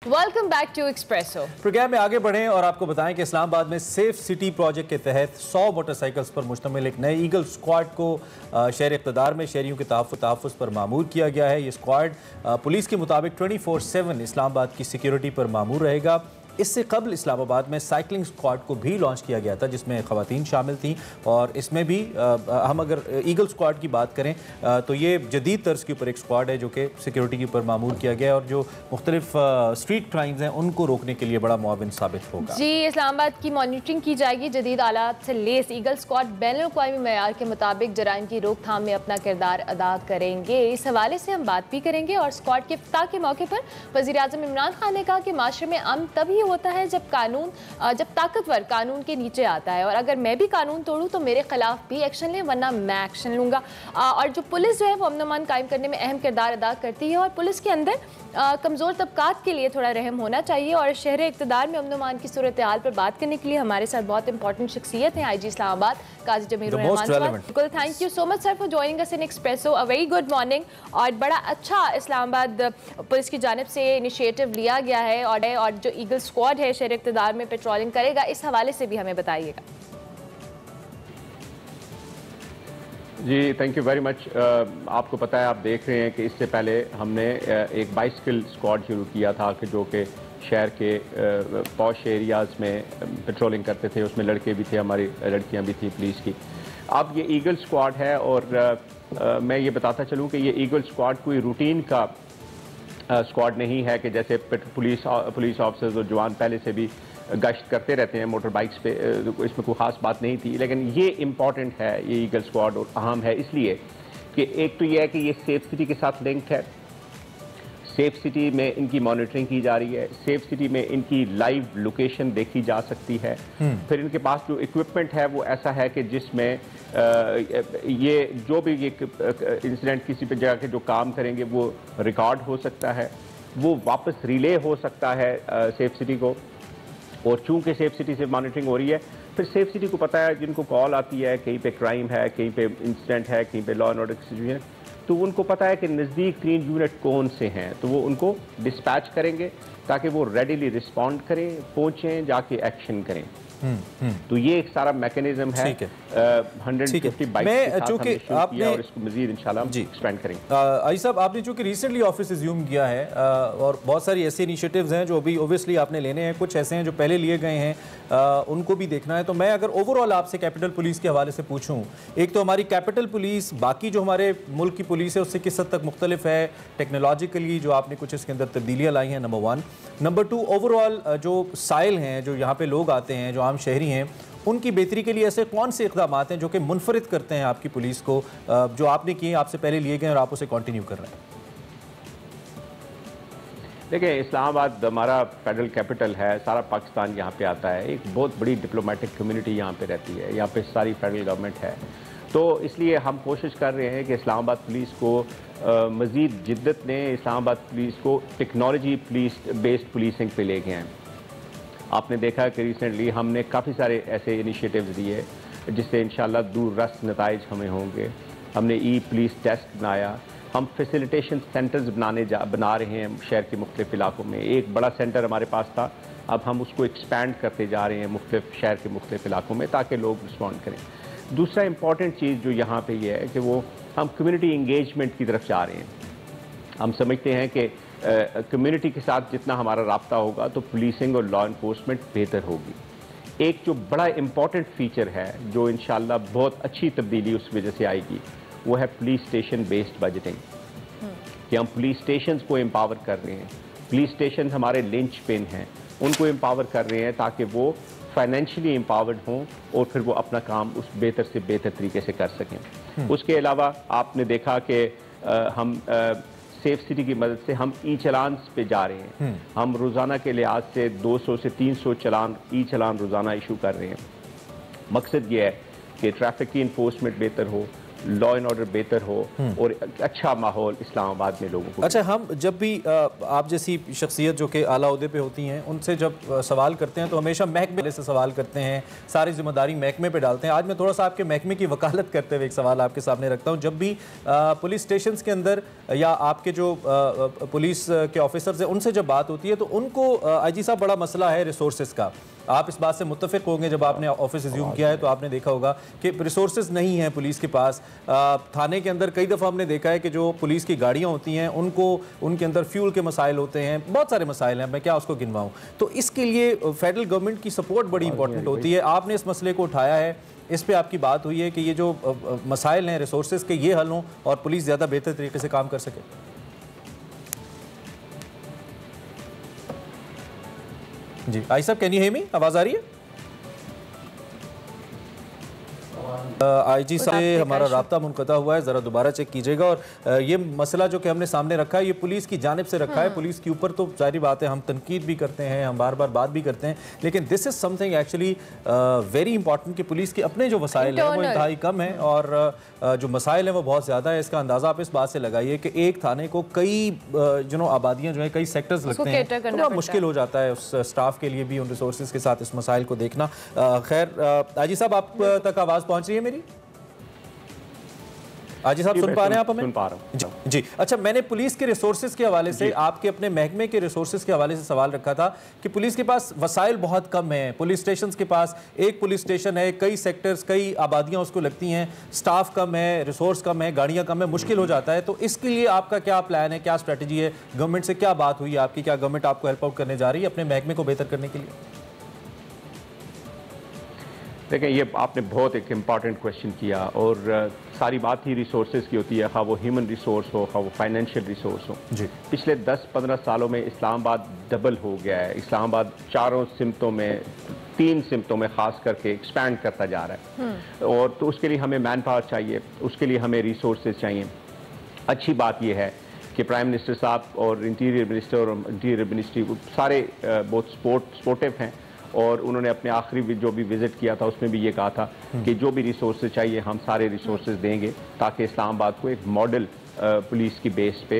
Welcome back to Expresso. Programme में आगे बढ़ें और आपको बताएं कि इस्लामाबाद में सेफ सिटी प्रोजेक्ट के तहत 100 मोटरसाइकिल्स पर मुश्तमिल एक नए ईगल स्क्वाड को शहर इक़्तिदार में शहरियों के तहफ़्फ़ुज़ पर मामूर किया गया है। ये स्क्वाड पुलिस के मुताबिक 24/7 इस्लामाबाद की सिक्योरिटी पर मामूर रहेगा। इससे कबल इस्लामाबाद में साइकिलिंग स्क्वाड को भी लॉन्च किया गया था जिसमें ख़वातीन शामिल थीं और इसमें भी हम अगर ईगल स्क्वाड की बात करें तो ये जदीद तर्ज के ऊपर एक स्क्वाड है जो कि सिक्योरिटी के ऊपर मामूर किया गया है और जो मुख्तलिफ स्ट्रीट क्राइम्स हैं उनको रोकने के लिए बड़ा मुआविन साबित होगा। जी, इस्लामाबाद की मॉनिटरिंग की जाएगी। जदीद आलात से लेस ईगल स्क्वाड बैनुल-अक़वामी मेयार के मुताबिक जराइम की रोकथाम में अपना किरदार अदा करेंगे। इस हवाले से हम बात भी करेंगे और स्क्वाड के इफ्ताह के मौके पर वज़ीर-ए-आज़म इमरान खान ने कहा कि माशरे में अमन तभी होता है जब ताकतवर कानून के नीचे आता है और अगर मैं भी कानून तोड़ूं तो मेरे खिलाफ भी एक्शन लें वरना मैं एक्शन लूंगा। और जो पुलिस जो है वो अमन कायम करने में अहम किरदार अदा करती है और पुलिस के अंदर कमज़ोर तबकात के लिए थोड़ा रहम होना चाहिए। और शहर इक़्तिदार में अमन की सूरत हाल पर बात करने के लिए हमारे साथ बहुत इंपॉर्टेंट शख्सियत हैं IG इस्लामाबाद काजी जमीर रहमान। बिल्कुल, thank you so much sir for joining us in espresso. A very good morning. और बड़ा अच्छा इस्लामाबाद पुलिस की जानिब से इनिशिएटिव लिया गया है और जो ईगल स्क्वाड है शहर इक़्तिदार में पेट्रोलिंग करेगा, इस हवाले से भी हमें बताइएगा। जी, थैंक यू वेरी मच। आपको पता है, आप देख रहे हैं कि इससे पहले हमने एक बाइसिकल स्क्वाड शुरू किया था कि जो कि शहर के पॉश एरियाज़ में पेट्रोलिंग करते थे। उसमें लड़के भी थे, हमारी लड़कियां भी थी पुलिस की। अब ये ईगल स्क्वाड है और मैं ये बताता चलूँ कि ये ईगल स्क्वाड कोई रूटीन का स्क्वाड नहीं है कि जैसे पुलिस ऑफिसर्स और जवान पहले से भी गश्त करते रहते हैं मोटर बाइक्स पे। इसमें कोई ख़ास बात नहीं थी, लेकिन ये इम्पॉर्टेंट है ये ईगल स्क्वाड और अहम है इसलिए कि एक तो ये है कि ये सेफ सिटी के साथ लिंक है। सेफ सिटी में इनकी मॉनिटरिंग की जा रही है, सेफ सिटी में इनकी लाइव लोकेशन देखी जा सकती है। फिर इनके पास जो इक्विपमेंट है वो ऐसा है कि जिसमें ये जो भी ये इंसिडेंट किसी पे जगह के जो काम करेंगे वो रिकॉर्ड हो सकता है, वो वापस रिले हो सकता है सेफ सिटी को। और चूंकि सेफ सिटी से मॉनिटरिंग हो रही है, फिर सेफ सिटी को पता है जिनको कॉल आती है कहीं पे क्राइम है, कहीं पे इंसिडेंट है, कहीं पे लॉ एंड ऑर्डर की सिचुएशन है, तो उनको पता है कि नज़दीक 3 यूनिट कौन से हैं, तो वो उनको डिस्पैच करेंगे ताकि वो रेडीली रिस्पॉन्ड करें, पहुँचें, जाके एक्शन करें। तो ये एक सारा मैकेनिज्म है। 150 बाइक्स चूंकि आपने और इसको मजीद इंशाल्लाह एक्सपेंड करेंगे। आई साहब, आपने चूंकि रिसेंटली ऑफिस रिज्यूम किया है और बहुत सारी ऐसे इनिशिएटिव्स हैं जो अभी ओबियसली आपने लेने हैं, कुछ ऐसे हैं जो पहले लिए गए हैं, उनको भी देखना है। तो मैं अगर ओवरऑल आपसे कैपिटल पुलिस के हवाले से पूछूं, एक तो हमारी कैपिटल पुलिस बाकी जो हमारे मुल्क की पुलिस है उससे किस हद तक मुख्तलिफ है टेक्नोलॉजिकली, जो आपने कुछ इसके अंदर तब्दीलियाँ लाई हैं, नंबर 1। नंबर 2, ओवरऑल जो साइल हैं, जो यहाँ पे लोग आते हैं, जो आम शहरी हैं, उनकी बेहतरी के लिए ऐसे कौन से इक़दाम हैं जो कि मुनफरिद करते हैं आपकी पुलिस को, जो आपने किए, आपसे पहले लिए गए और आप उसे कंटिन्यू कर रहे हैं? देखिए, इस्लामाबाद हमारा फेडरल कैपिटल है, सारा पाकिस्तान यहाँ पे आता है, एक बहुत बड़ी डिप्लोमेटिक कम्युनिटी यहाँ पे रहती है, यहाँ पे सारी फेडरल गवर्नमेंट है। तो इसलिए हम कोशिश कर रहे हैं कि इस्लामाबाद पुलिस को मज़ीद जिद्दत ने इस्लामाबाद पुलिस को टेक्नोलॉजी बेस्ड पुलिसिंग पे ले गए हैं। आपने देखा कि रिसेंटली हमने काफ़ी सारे ऐसे इनिशिएटिव्स दिए जिससे इंशाल्लाह दूर रस नताइज हमें होंगे। हमने पुलिस डेस्क बनाया, हम फैसिलिटेशन सेंटर्स बना रहे हैं शहर के मुख्तलिफ इलाकों में। एक बड़ा सेंटर हमारे पास था, अब हम उसको एक्सपैंड करते जा रहे हैं मुख्तलिफ शहर के मुख्तलिफ इलाकों में ताकि लोग रिस्पॉन्ड करें। दूसरा इंपॉर्टेंट चीज़ जो यहाँ पे ये है कि वो हम कम्युनिटी इंगेजमेंट की तरफ जा रहे हैं। हम समझते हैं कि कम्युनिटी के साथ जितना हमारा राब्ता होगा तो पुलिसिंग और लॉ इन्फोर्समेंट बेहतर होगी। एक जो बड़ा इम्पॉर्टेंट फीचर है जो इंशाल्लाह बहुत अच्छी तब्दीली उस वजह से आएगी, वो है पुलिस स्टेशन बेस्ड बजटिंग, कि हम पुलिस स्टेशन को एम्पावर कर रहे हैं। पुलिस स्टेशन हमारे लिंच पिन हैं, उनको एम्पावर कर रहे हैं ताकि वो फाइनेंशियली एम्पावर्ड हों और फिर वो अपना काम उस बेहतर से बेहतर तरीके से कर सकें। उसके अलावा आपने देखा कि हम सेफ सिटी की मदद से हम ई-चलान पे जा रहे हैं। हम रोज़ाना के लिहाज से 200 से 300 ई-चलान रोज़ाना इशू कर रहे हैं। मकसद ये है कि ट्रैफिक की इन्फोर्समेंट बेहतर हो, लॉ एंड ऑर्डर बेहतर हो और अच्छा माहौल इस्लामाबाद में लोगों को। अच्छा, हम जब भी आप जैसी शख्सियत जो कि आला ओहदे पे होती हैं उनसे जब सवाल करते हैं तो हमेशा महकमे से सवाल करते हैं, सारी जिम्मेदारी महकमे पे डालते हैं। आज मैं थोड़ा सा आपके महकमे की वकालत करते हुए एक सवाल आपके सामने रखता हूँ। जब भी पुलिस स्टेशन के अंदर या आपके जो पुलिस के ऑफिसर्स हैं उनसे जब बात होती है तो उनको आईजी साहब बड़ा मसला है रिसोर्सेज का। आप इस बात से मुत्तफिक होंगे, जब आपने ऑफिस रिज्यूम किया है तो आपने देखा होगा कि रिसोर्सेज नहीं हैं पुलिस के पास। थाने के अंदर कई दफ़ा हमने देखा है कि जो पुलिस की गाड़ियाँ होती हैं उनको उनके अंदर फ्यूल के मसाइल होते हैं, बहुत सारे मसाइल हैं, मैं क्या उसको गिनवाऊँ। तो इसके लिए फेडरल गवर्नमेंट की सपोर्ट बड़ी इंपॉर्टेंट होती है। आपने इस मसले को उठाया है, इस पे आपकी बात हुई है कि ये जो मसाइल हैं रिसोर्सेज के ये हल हों और पुलिस ज़्यादा बेहतर तरीके से काम कर सके। जी आई साहब, कैन यू हियर मी? आवाज़ आ रही है? आईजी साहब से हमारा राब्ता मुनक़ता हुआ है, ज़रा दोबारा चेक कीजिएगा। और ये मसला जो कि हमने सामने रखा है ये पुलिस की जानिब से रखा है। पुलिस के ऊपर तो जाहिर बात है हम तनकीद भी करते हैं, हम बार बार बात भी करते हैं, लेकिन this is something actually very important कि पुलिस के अपने जो वसाइल हैं वो इंतहाई कम है और जो मसाइल हैं वो बहुत ज़्यादा है। इसका अंदाज़ा आप इस बात से लगाइए कि एक थाने को कई आबादियाँ जो है कई सेक्टर्स लगते हैं, तो बड़ा मुश्किल हो जाता है उस स्टाफ के लिए भी उन रिसोर्सेज के साथ इस मसाइल को देखना। खैर आईजी साहब, आप तक आवाज़ पहुँच रही है मेरी? आजी साहब सुन पा रहे हैं आप हमें? सुन पा रहा हूं। जी। अच्छा, मैंने पुलिस के रिसोर्सेज के हवाले से आपके अपने महकमे के रिसोर्सेज के हवाले से सवाल रखा था कि पुलिस के पास वसाइल बहुत कम हैं। पुलिस स्टेशन के पास एक पुलिस स्टेशन है, कई सेक्टर्स, कई आबादियां उसको लगती हैं, स्टाफ कम है, रिसोर्स कम है, गाड़ियां कम है, मुश्किल हो जाता है। तो इसके लिए आपका क्या प्लान है, क्या स्ट्रेटजी है? गवर्नमेंट से क्या बात हुई आपकी? क्या गवर्नमेंट आपको हेल्प आउट करने जा रही है अपने महकमे को बेहतर करने के लिए? देखें, ये आपने बहुत एक इम्पॉर्टेंट क्वेश्चन किया और सारी बात ही रिसोर्सेज की होती है, खा वो ह्यूमन रिसोर्स हो, खा वो फाइनेंशियल रिसोर्स हो। जी। पिछले 10-15 सालों में इस्लामाबाद डबल हो गया है। इस्लामाबाद 4 सिमतों में, 3 सिमतों में ख़ास करके एक्सपैंड करता जा रहा है और तो उसके लिए हमें मैन पावर चाहिए, उसके लिए हमें रिसोर्सेज चाहिए। अच्छी बात यह है कि प्राइम मिनिस्टर साहब और इंटीरियर मिनिस्टर और इंटीरियर मिनिस्ट्री सारे बहुत सपोर्टिव हैं और उन्होंने अपने आखिरी जो भी विज़िट किया था उसमें भी ये कहा था कि जो भी रिसोर्सेज चाहिए हम सारे रिसोर्सेज देंगे ताकि इस्लामाबाद को एक मॉडल पुलिस की बेस पे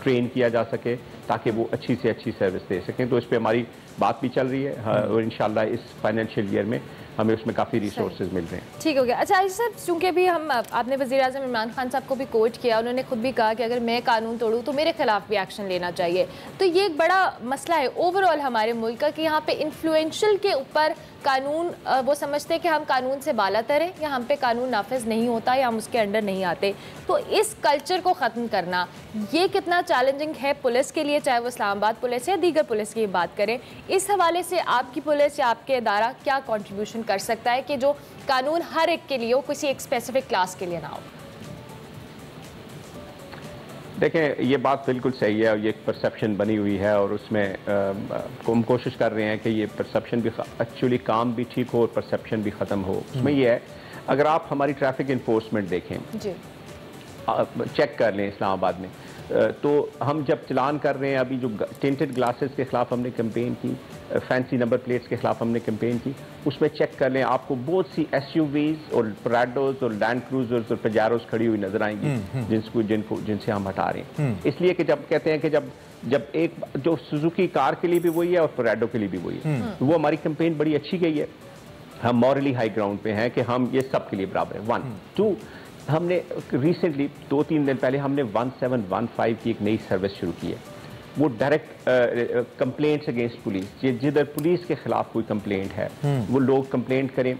ट्रेन किया जा सके ताकि वो अच्छी से अच्छी सर्विस दे सकें। तो इस पे हमारी बात भी चल रही है और इंशाल्लाह इस फाइनेंशियल ईयर में हमें उसमें काफ़ी रिसोर्सेज मिल रहे हैं। ठीक हो गया। अच्छा आईजी साहब, चूंकि भी आपने वज़ीर-ए-आज़म इमरान खान साहब को भी कोट किया, उन्होंने खुद भी कहा कि अगर मैं कानून तोड़ूँ तो मेरे खिलाफ भी एक्शन लेना चाहिए। तो ये एक बड़ा मसला है ओवरऑल हमारे मुल्क का कि यहाँ पे इन्फ्लुएंशियल के ऊपर कानून वो समझते हैं कि हम कानून से बाला तरें या हम पे कानून नाफिज नहीं होता या हम उसके अंडर नहीं आते। तो इस कल्चर को ख़त्म करना ये कितना चैलेंजिंग है पुलिस के लिए, चाहे वो इस्लामाबाद पुलिस या दीगर पुलिस की बात करें। इस हवाले से आपकी पुलिस या आपके अदारा क्या कॉन्ट्रीब्यूशन कर सकता है कि जो कानून हर एक के लिए हो, किसी एक स्पेसिफिक क्लास के लिए ना हो? देखें, ये बात बिल्कुल सही है और ये एक परसेप्शन बनी हुई है और उसमें हम कोशिश कर रहे हैं कि ये परसेप्शन भी एक्चुअली काम भी ठीक हो और परसेप्शन भी ख़त्म हो। उसमें ये है, अगर आप हमारी ट्रैफिक इन्फोर्समेंट देखें जी, चेक कर लें इस्लामाबाद में, तो हम जब चलान कर रहे हैं, अभी जो टिंटेड ग्लासेस के ख़िलाफ़ हमने कैंपेन की, फैंसी नंबर प्लेट्स के ख़िलाफ़ हमने कैंपेन की, उसमें चेक कर लें आपको बहुत सी SUVs और प्राडोज और लैंड क्रूजर्स और पजारोस खड़ी हुई नजर आएंगी जिनसे हम हटा रहे हैं। इसलिए कि जब कहते हैं कि जब एक जो सुजुकी कार के लिए भी वही है और प्राडो के लिए भी वही है, तो वो हमारी कैंपेन बड़ी अच्छी गई है। हम मॉरली हाई ग्राउंड पे हैं कि हम ये सब के लिए बराबर है। 1 2 हमने रिसेंटली 2-3 दिन पहले हमने 1715 की एक नई सर्विस शुरू की है। वो डायरेक्ट कंप्लेंट्स अगेंस्ट पुलिस, जिधर पुलिस के खिलाफ कोई कंप्लेंट है वो लोग कंप्लेंट करें।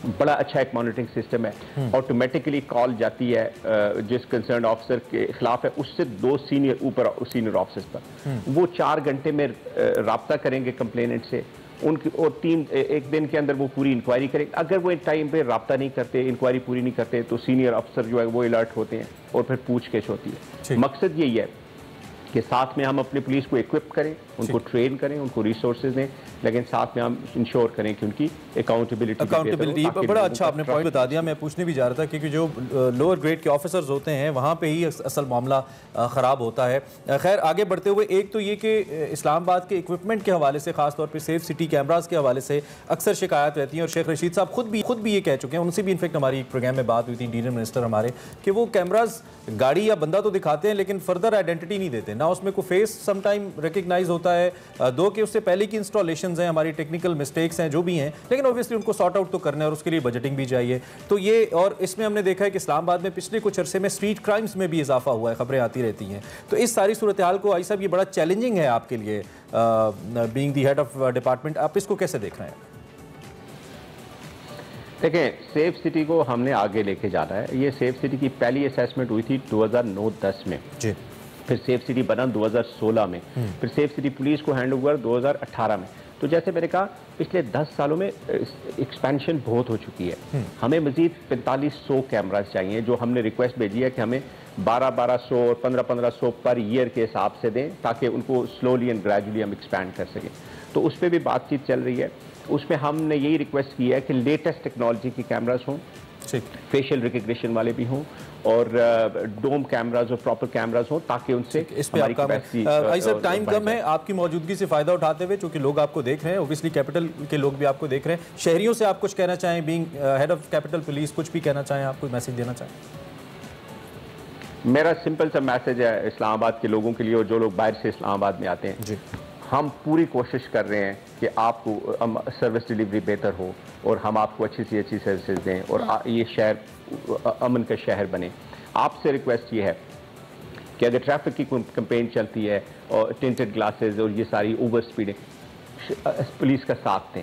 बड़ा अच्छा एक मॉनिटरिंग सिस्टम है, ऑटोमेटिकली कॉल जाती है जिस कंसर्न ऑफिसर के खिलाफ है उससे 2 सीनियर ऑफिसर्स पर, वो 4 घंटे में राब्ता करेंगे कंप्लेनेंट से उनकी और 1 दिन के अंदर वो पूरी इंक्वायरी करेंगे। अगर वो टाइम पे राब्ता नहीं करते, इंक्वायरी पूरी नहीं करते, तो सीनियर अफसर जो है वो अलर्ट होते हैं और फिर पूछताछ होती है। मकसद यही है کہ ساتھ میں ہم اپنی پولیس کو ایکوپ کریں, ان کو ٹرین کریں, ان کو ریسورسز دیں, لیکن ساتھ میں ہم انشور کریں کہ ان کی اکاؤنٹیبلٹی. بڑا اچھا آپ نے پوائنٹ بتا دیا. میں پوچھنے بھی جا رہا تھا کیونکہ جو لوور گریڈ کے آفیسرز ہوتے ہیں وہاں پہ ہی اصل معاملہ خراب ہوتا ہے. خیر آگے بڑھتے ہوئے, ایک تو یہ کہ اسلام آباد کے اکوپمنٹ کے حوالے سے, خاص طور پہ سیف سٹی کیمراز کے حوالے سے اکثر شکایات رہتی ہیں, اور شیخ رشید صاحب خود بھی یہ کہہ چکے ہیں, ان سے بھی انفیکٹ ہماری ایک پروگرام میں بات ہوئی تھی انٹیریئر منسٹر ہمارے, کہ وہ کیمراز گاڑی یا بندہ تو دکھاتے ہیں لیکن فردر آئیڈینٹی نہیں دیتے, نہ اس میں کوئی فیس سم ٹائم ریکگنائز ہوتا ہے, دو کہ اس سے پہلے کی انسٹالیشنز ہیں, ہماری ٹیکنیکل مسٹیکس ہیں جو بھی ہیں, لیکن اوبویسلی ان کو سارٹ آؤٹ تو کرنا ہے اور اس کے لیے بجٹنگ بھی چاہیے. تو یہ, اور اس میں ہم نے دیکھا ہے کہ اسلام آباد میں پچھلے کچھ عرصے میں اسٹریٹ کرائمز میں بھی اضافہ ہوا ہے, خبریں آتی رہتی ہیں. تو اس ساری صورتحال کو آئی صاحب یہ بڑا چیلنجنگ ہے آپ کے لیے being the head of department, آپ اس کو کیسے دیکھ رہے ہیں؟ دیکھیں, سیف سٹی کو ہم نے آگے لے کے جانا ہے. یہ سیف سٹی کی پہلی اسیسمنٹ ہوئی تھی 2009-10 میں, پھر سیف سٹی بنا 2016 میں, پھر سیف سٹی پولیس کو ہینڈ اوور 2018 میں. تو جیسے میں نے کہا پچھلے 10 سالوں میں ایکسپینشن بہت ہو چکی ہے. ہمیں مزید 4500 کیمراز چاہیے, جو ہم نے ریکویسٹ بھیجی ہے کہ ہمیں 1200 اور 1500 پر ایئر کے حساب سے دیں, تاکہ ان کو سلولی اینڈ گریجولی ہم ایکسپینڈ کر سکیں. تو اس پہ بھی بات چیت چل رہی ہے. اس میں ہم نے یہی ریکویسٹ کی ہے کہ لیٹسٹ ٹیکنالوجی کی کیمراز ہوں, فیشل ریکگنیشن والے بھی ہوں, اور ڈوم کیمراز اور پراپر کیمراز ہوں, تاکہ ان سے اس پہ آپ کا بھائی صاحب ٹائم کم ہے, آپ کی موجودگی سے فائدہ اٹھاتے ہوئے, چونکہ لوگ آپ کو دیکھ رہے ہیں, اوبویسلی کیپٹل کے لوگ بھی آپ کو دیکھ رہے ہیں, شہریوں سے آپ کچھ کہنا چاہیں, being head of capital police, کچھ بھی کہنا چاہیں آپ, کوئی میسج دینا چاہیں؟ میرا سمپل سا میسج ہے اسلام آباد کے لوگوں کے لیے, اور جو لوگ باہر سے اسلام آباد میں آتے ہیں, ہم پوری کوشش کر رہے ہیں کہ آپ کو سروس ڈیلیوری بہتر ہو, اور ہم آپ کو اچھی سی اچھی سروسز دیں, اور یہ شہر امن کا شہر بنے. آپ سے ریکویسٹ یہ ہے کہ اگر ٹریفک کی کمپین چلتی ہے, اور ٹنٹڈ گلاسز اور یہ ساری اوور اسپیڈیں, پولیس کا ساتھ دیں,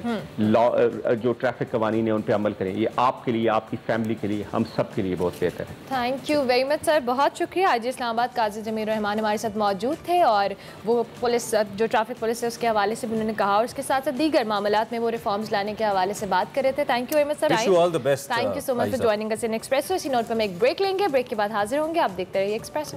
جو ٹریفک قوانین ہیں ان پہ عمل کریں. یہ آپ کے لیے, آپ کی فیملی کے لیے, ہم سب کے لیے بہت بہتر ہے. تھینک یو ویری مچ سر, بہت شکریہ. آج اسلام آباد قاضی جمیل الرحمان ہمارے ساتھ موجود تھے, اور وہ پولیس, جو ٹریفک پولیس ہے اس کے حوالے سے بھی انہوں نے کہا, اور اس کے ساتھ ساتھ دیگر معاملات میں وہ ریفارمز لانے کے حوالے سے بات کر رہے تھے. Thank you very much sir. Thank you so much for joining us in Expresso. اسی نوٹ پر ہم ایک بریک لیں گے, بریک کے بعد حاضر ہوں گے. آپ دیکھتے رہیے ایکسپریسو.